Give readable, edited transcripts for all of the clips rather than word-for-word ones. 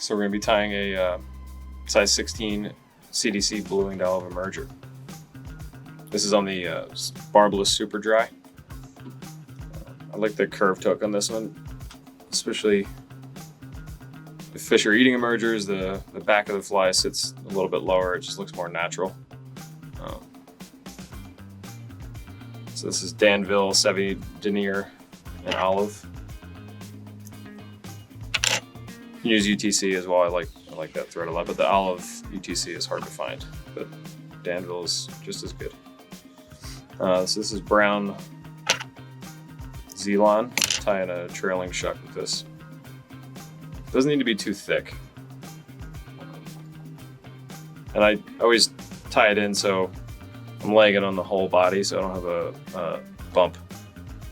So we're going to be tying a size 16 CDC BWO Emerger. This is on the barbless Superdry. I like the curved hook on this one, especially if fish are eating emergers. The back of the fly sits a little bit lower. It just looks more natural. So this is Danville 70 denier and olive. You can use UTC as well. I like that thread a lot, but the olive UTC is hard to find, but Danville is just as good. So this is brown Z-Lon. Tying a trailing shuck with this. Doesn't need to be too thick. And I always tie it in so I'm laying it on the whole body so I don't have a bump.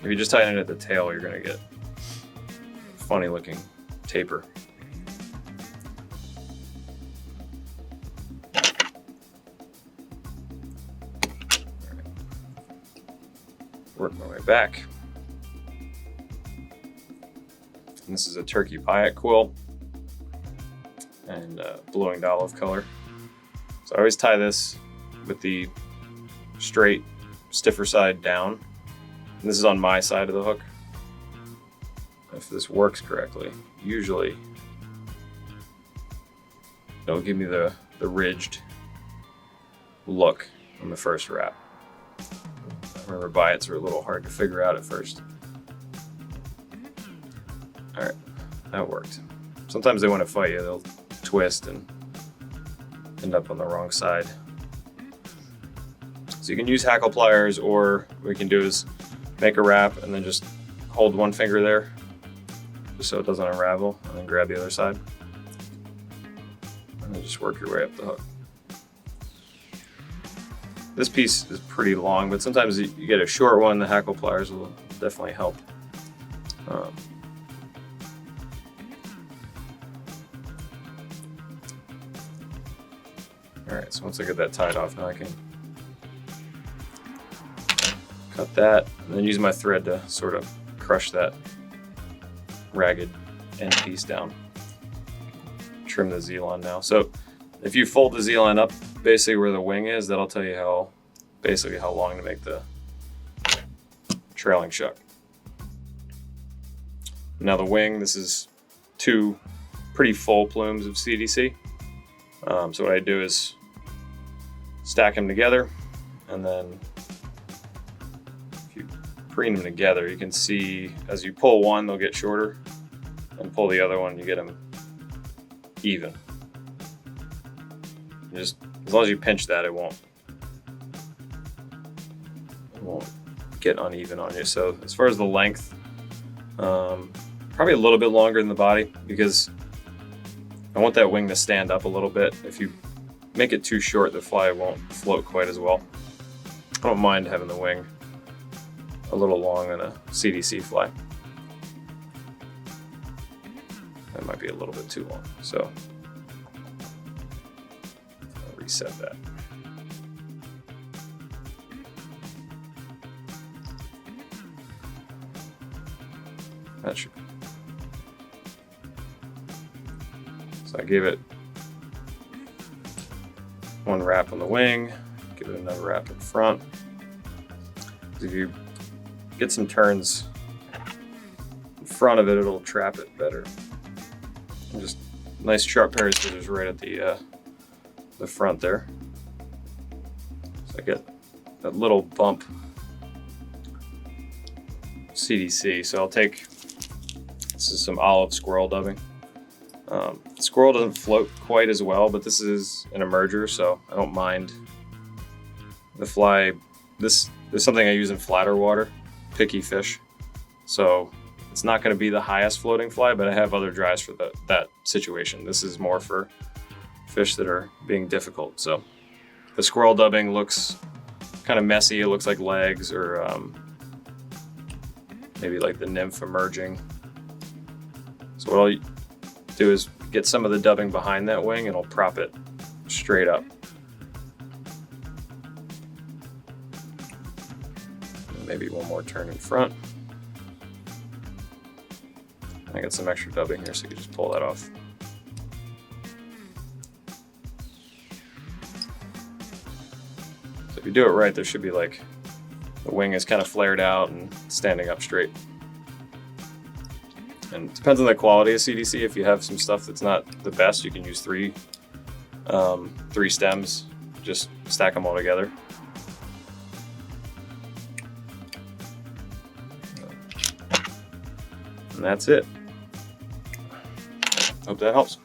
If you just tie it in at the tail, you're gonna get a funny looking taper. Work my way back. And this is a turkey Biot quill and blowing olive color. So I always tie this with the straight, stiffer side down. And this is on my side of the hook. If this works correctly, usually it'll give me the ridged look on the first wrap. I remember Biots are a little hard to figure out at first. All right, that worked. Sometimes they want to fight you. They'll twist and end up on the wrong side. So you can use hackle pliers, or what you can do is make a wrap and then just hold one finger there just so it doesn't unravel, and then grab the other side. And then just work your way up the hook. This piece is pretty long, but sometimes you get a short one, the hackle pliers will definitely help. All right, so once I get that tied off, now I can cut that and then use my thread to sort of crush that ragged end piece down. Trim the Z-Lon now. So if you fold the Z-Lon up basically where the wing is, that'll tell you basically how long to make the trailing shuck. Now the wing, this is two pretty full plumes of CDC. So what I do is stack them together, and then if you preen them together, you can see as you pull one, they'll get shorter, and pull the other one, you get them even. Just as long as you pinch that, it won't get uneven on you. So as far as the length, probably a little bit longer than the body, because I want that wing to stand up a little bit. If you make it too short, the fly won't float quite as well. I don't mind having the wing a little long on a CDC fly. That might be a little bit too long, so I'll reset that. That should. So I gave it one wrap on the wing, give it another wrap in front. If you get some turns in front of it, it'll trap it better. And just nice sharp pair of scissors right at the front there. So I get that little bump CDC. So I'll take, this is some olive squirrel dubbing. Squirrel doesn't float quite as well, but this is an emerger, so I don't mind the fly. This is something I use in flatter water, picky fish. So it's not going to be the highest floating fly, but I have other dries for that situation. This is more for fish that are being difficult. So the squirrel dubbing looks kind of messy. It looks like legs, or maybe like the nymph emerging. So what I'll do is get some of the dubbing behind that wing, and I'll prop it straight up. And maybe one more turn in front. I got some extra dubbing here, so you can just pull that off. you do it right, there should be like the wing is kind of flared out and standing up straight. And it depends on the quality of CDC. If you have some stuff that's not the best, you can use three stems, just stack them all together. And that's it. Hope that helps.